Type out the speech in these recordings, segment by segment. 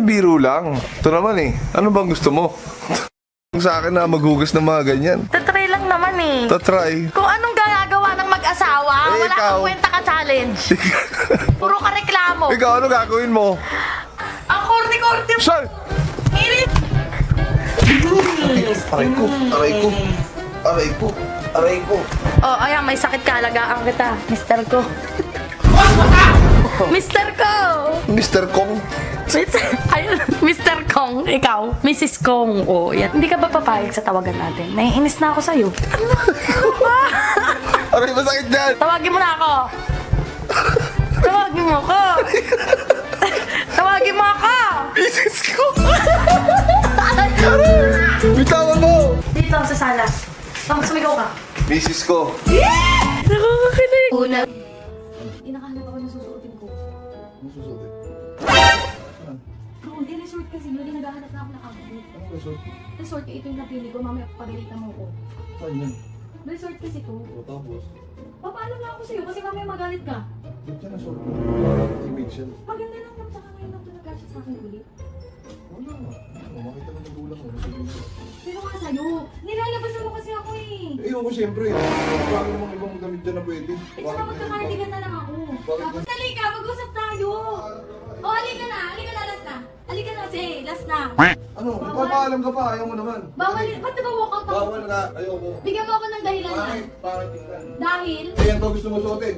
biro lang. Ito naman eh. Ano bang gusto mo? Sa akin na maghugas ng mga ganyan. Tatry lang naman eh. Tatry. Kung anong ginagawa ng mag-asawa, wala kang kwenta ka challenge. Puro ka reklamo. Ikaw, ano gagawin mo? Ang korte-korte mo. Saan? Irit. Aray ko, aray ko, aray ko, aray ko. Oh, ayan, may sakit ka. Alagaan kita, Mr. Ko. Mr. Ko! Mr. Kong. Ayun, Mr. Kong, ikaw, Mrs. Kong. Oh, yan. Hindi ka ba papayag sa tawagan natin? Naiinis na ako sa'yo. Aray, masakit dyan. Tawagin mo na ako. Tawagin mo ako. Tawagin mo ako. Mrs. Kong. Bitawan mo. Dito, sa sala. Tapos sumigaw ka. Mrs. ko. Yeah! Nakakakilig. Una. Inakahanap ako ng susuotin ko. Ano susutin? Oo, di resort kasi yun. Naghahanap na ako ng outfit. Ano resort? Resort ka, ito yung napili ko. Mamaya pagalitan mo ko. Saan yan? Resort kasi to. O tapos? Papaalam na ako sa'yo kasi mamaya magalit ka. Ba't yan ang sort mo? Image yan. Maganda lang kung tsaka ngayon lang ito nag-gadget sa akin ulit. Wala nga. Makita ng magulang mo. Sabihin ko. Pero nga sa'yo, nilalabasan mo kasi ako eh. Eh, ako siyempre. Bakit namang ibang damit dyan na pwede? Eh, tsaka magkakartigan na lang ako. Bakit? Tapos, halika, mag-usap tayo. O, halika na, last na. Halika na kasi, last na. Ano? Ipapaalam ka pa. Ayaw mo naman. Bawal, ba't diba walkout ako? Bawal ka. Ayoko. Bigyan mo ako ng dahilan na. Bakit? Bakit tingnan? Dahil, Eh, yan ba gusto mo suotin?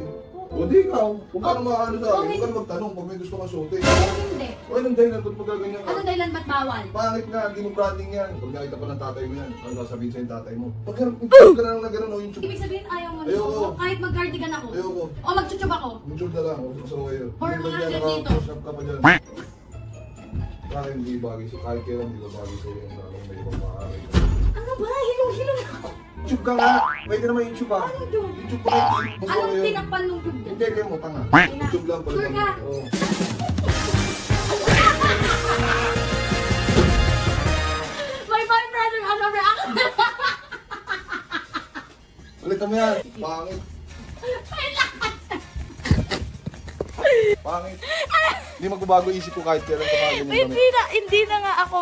O di ikaw. Kung paano makaano sa akin, Okay. huwag ka magtanong pag may gusto ka suotin. hindi. O anong dahilan ba't magaganyan ka? Anong dahilan ba't bawal? Pangit nga, hindi mo branding yan. Pag nakita pa ng tatay mo yan, ano sasabihin sa'yo ng tatay mo? Pag ka na lang na gano'n, o yung chup. Ibig sabihin ayaw mo Ayoko. nito. Kahit mag-cardigan ako. Ayoko. O mag-chuchup ako. Yung chup na lang, huwag mo sa kayo. Or mga ganito. Push up ka pa dyan. Kahit hindi bagay sa'yo, kahit kailan hindi ba bagay sa'yo yung lalong may ibang maaari. Ano ba? Hilong-hilong ako. Chup ka nga! Pwede naman yung chup ha. Ano yun? Yung chup pa rin. Anong tinakpan nung tube dyan? Hindi kayo mo, tanga. Yung chup lang pala. Sure ka? Oo. My boyfriend, ano ba ako? Ulitan mo yan. Pangit. Pangit. Hindi magbabago isip ko kahit kailan ka mga ganyan kami. Hindi na nga ako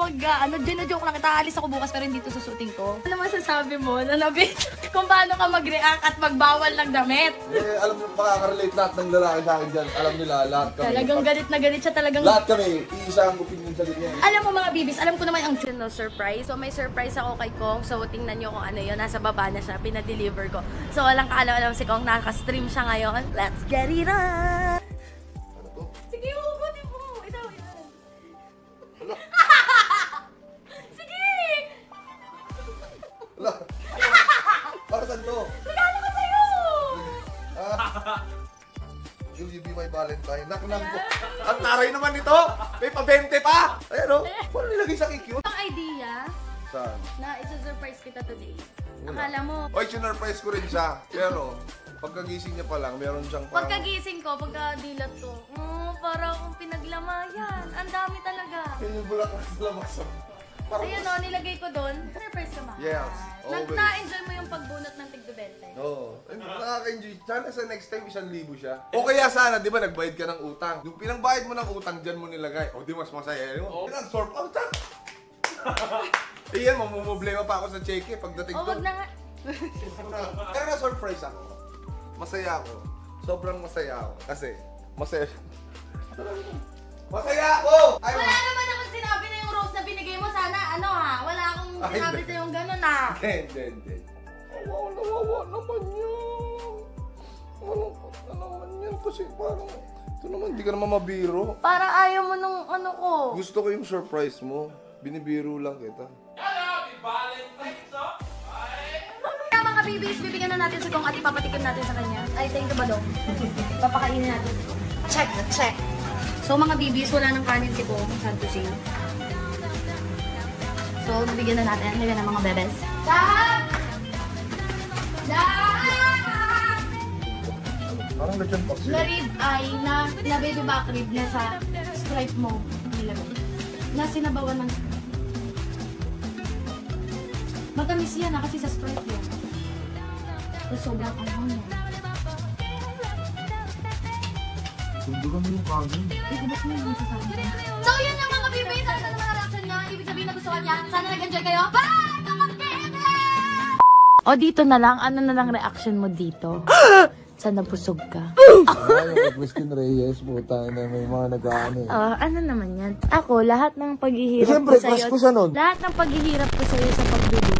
gino-joke lang kita. Alis ako bukas pero hindi to susutin ko. Ano masasabi mo na nabit kung paano ka mag-react at magbawal ng damit? Eh, alam mo, makaka-relate lahat ng lalaki sa akin dyan. Alam nila, lahat kami. Talagang galit na galit siya talagang. Lahat kami, iisa ang opinion sa ganyan. Alam mo mga bibis, alam ko naman ang no surprise. So may surprise ako kay Kong. So tingnan niyo kung ano yun. Nasa baba na siya, pinadeliver ko. So walang kaalam-alam si Kong, naka-stream siya ngayon. Let's get it on! Ano to? Sige, hugutin mo! Ito, yan! Wala. Sige! Wala. Para saan to? Regalo ko sa'yo! Will you be my Valentine? Naknang ko. Ang taray naman nito! May pa-20 pa! Ayan o. Paano nilagay sa cute? Ang idea Saan? na isa-surprise kita today. Wala. Akala mo, Oy, sinurprise ko rin siya. Pero, pagkagising niya pa lang, meron siyang parang... pagkagising ko, pagkadilat ko, parang akong pinaglamayan. Ang dami talaga. Yun yung bulak na sa labas. Parang... Ayun o, nilagay ko doon. Surprise ka, mahal. Yes, always. Na-enjoy mo yung pagbunot ng tig-20. Oo. Nakaka-enjoy. Sana sa next time, 1,000 siya. O kaya sana, di ba, nagbayad ka ng utang. Yung pinangbayad mo ng utang, dyan mo nilagay. O di mas masaya yun. Oh. Pinag-sort out, ha? Iyan, mamumblema pa ako sa cheque pagdating O, doon. wag na nga. Pero na-surprise ako. Masaya ako. Sobrang masaya ako. Kasi, masaya. Masaya ako! Ay, Wala naman akong sinabi na yung rose na binigay mo. Sana, ano ha? Wala akong Ay, sinabi hindi. sa yung gano'n ha. Hindi. Nawawa naman yan. Malungkot na naman yan. Kasi parang, ito naman, hindi ka naman mabiro. Para ayaw mo nung ano ko. Gusto ko yung surprise mo. Binibiro lang kita. Kaya mga bibis, bibigyan na natin si Kong at ipapatikim natin sa kanya. Ay, thank you ba daw? Papakainin natin. Check. So mga bibis, wala nang kanin si Kong. Sad to say. So, bibigyan na natin. Halika na mga bebes. Dahap! Parang lechon pa Na rib ay na baby back rib na sa stripe mo nilagay. Na sinabawan ng... Matamis yan kasi sa stripe yan. So, sobrang anghang yan. Sundugan mo yung kagin. So yun yung mga bibis. Sana naman ang reaction niya. Ibig sabihin na gusto ko niya. Sana nag-enjoy kayo. Bye! Mga bibis! O dito na lang, ano na lang reaction mo dito? Sa nabusog ka. Ay, Christine Reyes, puta na may mga nag-ano eh. Ano naman yan? Ako, lahat ng paghihirap Siyempre, ko sa'yo. crush ko siya nun. Lahat ng paghihirap ko sa'yo sa pagluluto.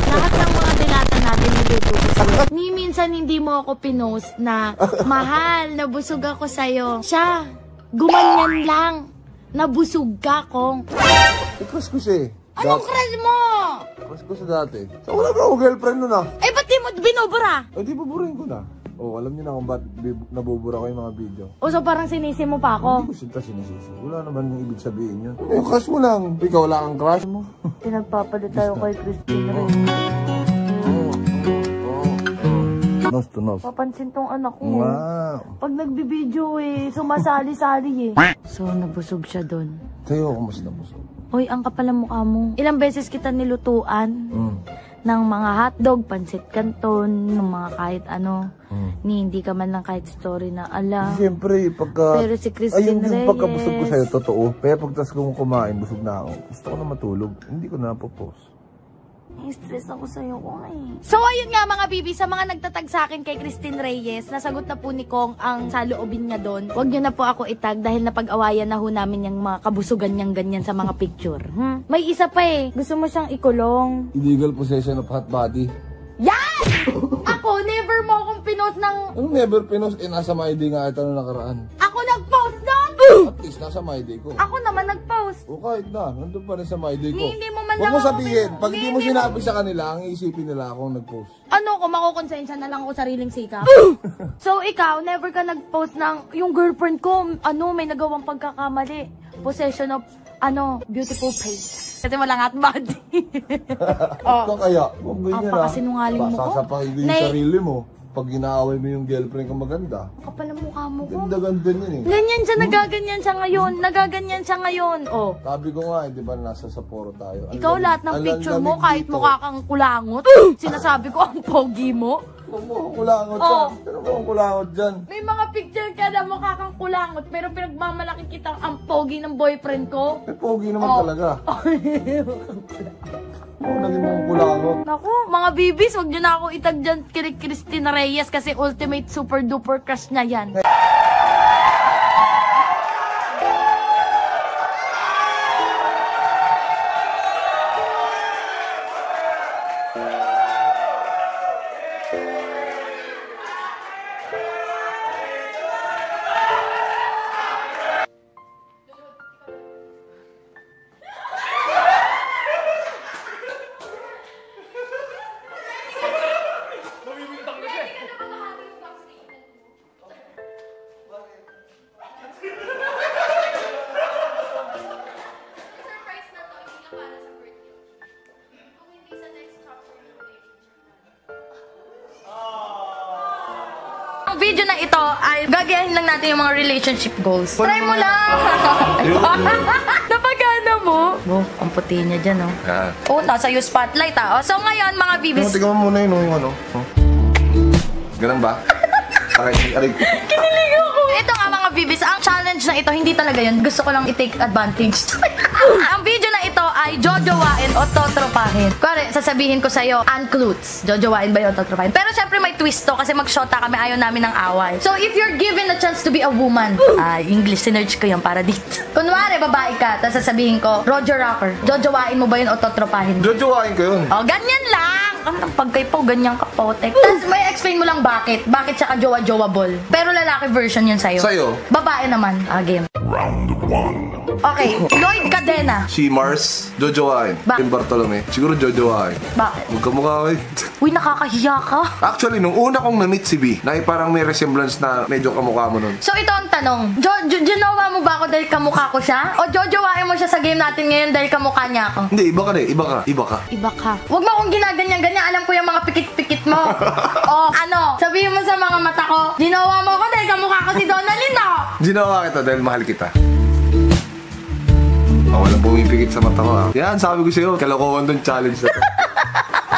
Lahat ng mga dilata natin niluto ko sa'yo. Ni minsan hindi mo ako pinost na, mahal, nabusog ako sa'yo. Siya, gumanyan lang. Nabusog ka, Kong. Crush ko siya eh. Anong crush mo? Crush ko siya dati. So, wala ba ako girlfriend nun ah? Eh, ba't di mo binubura? Eh, di buburin ko na. Oh, alam niyo na kung ba't nabubura ko yung mga video. O, so parang sinisi mo pa ako? Hindi ko sinta sinisisi. Wala naman yung ibig sabihin yun. Yung crush mo lang. Ikaw wala kang crush mo. Pinagpapalit tayo kay Christine Ray. Nos to nos. Papansin tong anak ko. Wow. Pag nagbibideo eh, sumasali-sali eh. So, nabusog siya doon. Sa'yo, kumusta mo? Hoy, ang kapal ang mukha mo. Ilang beses kita nilutuan ng mga hotdog, pansit canton, ng mga kahit ano. Ni hindi ka man lang kahit story na ala. Siyempre, pagka... Pero si Christine yung pagkabusog ko Reyes. sa'yo, totoo. Kaya pagtas ko kumain, busog na ako. Gusto ko na matulog. Hindi ko na napopost. Stress ako sa'yo, Kong eh. So, ayun nga mga bibi, sa mga nagtatag sa akin kay Christine Reyes, nasagot na po ni Kong ang saloobin niya doon. Huwag niyo na po ako itag dahil napag-awayan na ho namin yung mga kabusugan niyang ganyan sa mga picture. May isa pa eh. Gusto mo siyang ikulong. Illegal possession of hot body. Yan! Ako, never mo akong pinost ng... Anong never pinost? Eh, nasa my day nga ito na nakaraan. Ako nag-post doon! At least, nasa my day ko. Ako naman nag-post. O kahit na, nandun pa rin sa my day ko. Hindi mo man Huwag lang mo ako sabihin, pag hindi hindi mo mo- sinabi sa kanila, ang iisipin nila akong nag-post. Ano ko, makukonsensya na lang ako sariling sikap. So, ikaw, never ka nag-post ng, yung girlfriend ko, may nagawang pagkakamali. Possession of, beautiful face. Kasi wala nga at body. Ikaw kaya, huwag ganyan Napakasinungaling mo ko. Sasapakin din yung Nay- sarili mo. Pag ginaaway mo yung girlfriend kang maganda. Kapal ang mukha mo ko. Ganda-ganda yun eh. Ganyan siya, nagaganyan siya ngayon. Nagaganyan siya ngayon. Oh. Sabi ko nga, di ba nasa Sapporo tayo. Ang Ikaw lamig- lahat ng ang picture lamig mo, kahit dito. mukha kang kulangot. Sinasabi ko, ang pogi mo. Huwag mo akong kulangot Oh. dyan. Ano mo akong kulangot dyan? May mga picture ka na mukha kang kulangot, pero pinagmamalaki kitang ang pogi ng boyfriend ko. Eh, pogi naman Oh. talaga. Ako naging mga kulangot. Naku, mga bibis, wag nyo na ako itag dyan kay Christine Reyes kasi ultimate super duper crush na yan. Ang video na ito ay gagayahin lang natin yung mga relationship goals. Try mo lang! Napagana mo? Oh, ang puti niya dyan, oh. Yan. Oh, nasa yung spotlight, ah. Oh, so ngayon, mga bibis, Tingnan mo muna yun, yung ano. Oh. Ganun ba? Aray. kinilig ako. Ito nga mga bibis, ang challenge na ito, hindi talaga yun. Gusto ko lang i-take advantage. Ang video na ito ay jojowain o totropahin. Kaya sasabihin ko sa'yo, unclutes. Jojowain ba yun o totropahin? Pero syempre may twist to kasi mag-shota kami, ayaw namin ng away. So if you're given a chance to be a woman, English, sinerge ko yun para dito. Kunwari, babae ka, tapos sasabihin ko, Roger Rocker, jojowain mo ba yun o totropahin? Jojowain ko yun. O, ganyan lang. Ang pagkaipaw, ganyan ka, potek. Tapos may explain mo lang bakit. Bakit siya ka-jowa-jowa-ball. Pero lalaki version yun sa'yo. Sa'yo? Babae naman. Game. Round 1. Okay, Lloyd Cadena. Si Mars, jojowain. Ba- Tim Bartolome, siguro jojowain. Bakit? Magkamukha kayo. Uy, nakakahiya ka. Actually, nung una kong na-meet si B, na parang may resemblance na medyo kamukha mo nun. So ito ang tanong. Ginawa mo ba ako dahil kamukha ko siya? O jojowain mo siya sa game natin ngayon dahil kamukha niya ako? Hindi, iba ka na eh. Iba ka. Iba ka. Huwag mo akong ginaganyan-ganyan. Alam ko yung mga pikit-pikit mo. O sabihin mo sa mga mata ko, ginawa mo ako dahil kamukha ko si Donalyn, no? Ginawa kita dahil mahal kita. Walang pumipikit sa mata ko, Yan, sabi ko sa'yo, kalokohan tong challenge na to.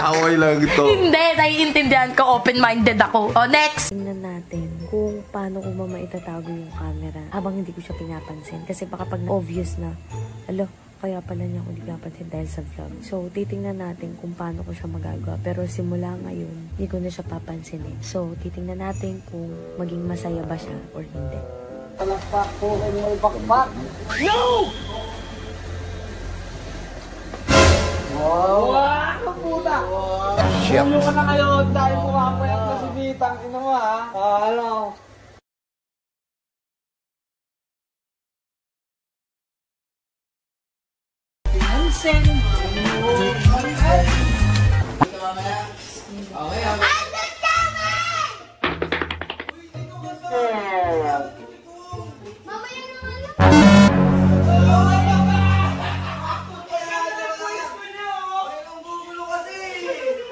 Away lang ito. Hindi, naiintindihan ko. Open-minded ako. O, next. Tingnan natin kung paano ko ba maitatago yung camera habang hindi ko siya pinapansin. Kasi baka pag obvious na, alo, kaya pala niya ako hindi pinapansin dahil sa vlog. So, titingnan natin kung paano ko siya magagawa. Pero simula ngayon, hindi ko na siya papansinin. So, titingnan natin kung maging masaya ba siya or hindi. Palakpak po kayo may bakbak. No! Wow! Kaputa! Shit. Ano ka na kayo dahil pumapayak na si Bitang. Ino mo ha? Ano? Hansen!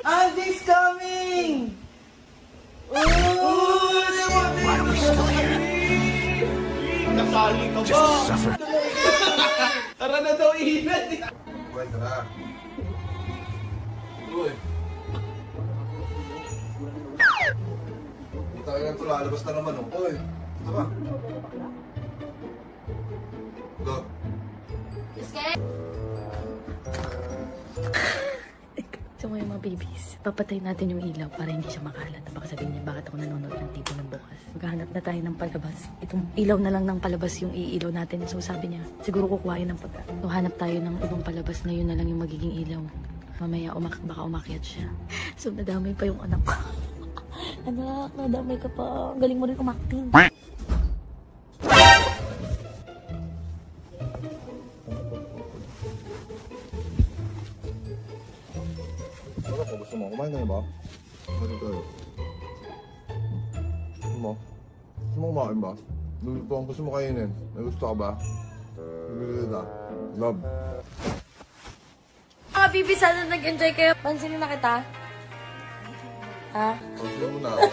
Andy's coming! Nasali ka ba? Suffer. Tara na daw inat! Uy, tara. Uy. Puta ka ito, lalabas na naman, oh. Uy, ito ba? Go. So ngayon mga babies, papatay natin yung ilaw para hindi siya makalat. Baka sabihin niya, bakit ako nanonood ng TV ng bukas? Maghahanap na tayo ng palabas. Itong ilaw na lang ng palabas yung iilaw natin. So sabi niya, siguro kukuhain ng pagka. So hanap tayo ng ibang palabas na yun na lang yung magiging ilaw. Mamaya baka umakyat siya. So nadamay pa yung anak ko. Anak, nadamay ka pa. Galing mo rin umakting. Ano ko? Gusto mo? Kumain ka na ba? Ano tayo? Gusto mo? Gusto mo kumain ba? Gusto mo kainin? May gusto ka ba? Bibili kita. Love. Mga bibi, sana nag-enjoy kayo. Pansinin na kita. Ha? Gusto mo na ako.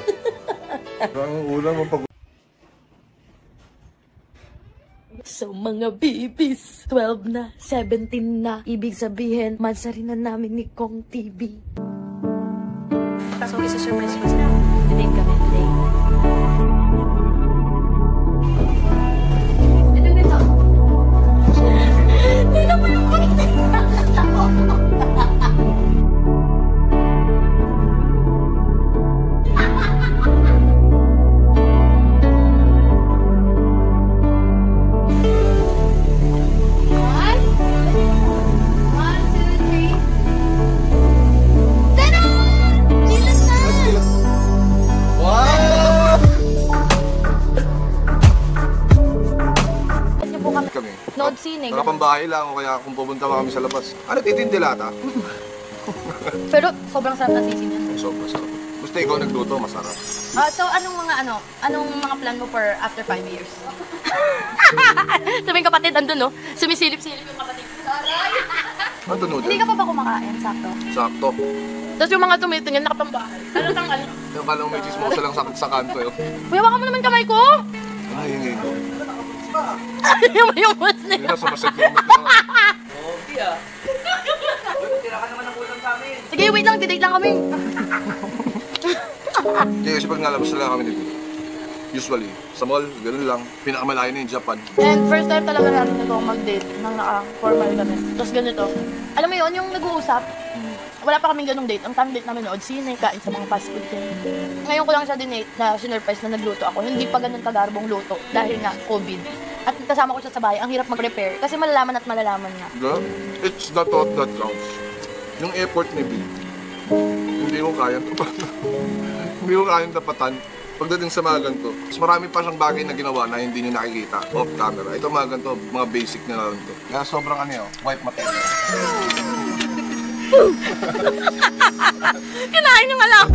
Parang ulam ang pag... So mga babies, 12 na, 17 na. Ibig sabihin, mansarin na namin ni Kong TV. So isa-surprise ko sila. Today kami, today. Dito mo yung kami. Nood sine. Nakapambahay lang o kaya kung pupunta kami sa labas. Ano, titindilata? Pero sobrang sarap na sisi niya. Sobrang sarap. Basta ikaw nagluto, masarap. So anong mga plan mo for after 5 years? Sabing kapatid, andun no? Sumisilip-silip yung kapatid. Ano tunod? Hindi ka pa ba kumakain? Sakto. Sakto. Tapos yung mga tumitingin nakapambahay. Ano tang ano? Yung kala mo may chismosa lang sa kanto yun. Kuya, baka mo naman kamay ko! Ay, hindi. yung Muslim. Hindi na sumasag yung Okay ah. Tira ka naman ng ulam sa amin. Sige, wait lang. Didate lang kami. Hindi kasi pag nalabas na lang kami nito. Usually, sa mall, gano'n lang. Pinakamalayo na yung Japan. And first time talaga namin nito mag-date nang naka-formal kami. Tapos ganito. Alam mo yun, yung nag-uusap, wala pa kaming ganung date. Ang time date namin nood, sine, kain sa mga fast food. Ngayon ko lang siya dinate na sinurprise na nagluto ako. Hindi pa ganun kagarbong luto dahil nga COVID. At kasama ko siya sa bahay, ang hirap mag-prepare kasi malalaman at malalaman nga. It's the thought that counts. Yung effort ni B, hindi ko kayang tapatan. Hindi ko kayang tapatan. Pagdating sa mga ganito, mas marami pa siyang bagay na ginawa na hindi niyo nakikita off camera. Ito mga ganito, mga basic na lang ito. Kaya sobrang ano yun, wipe material. Kinain niyo nga lang!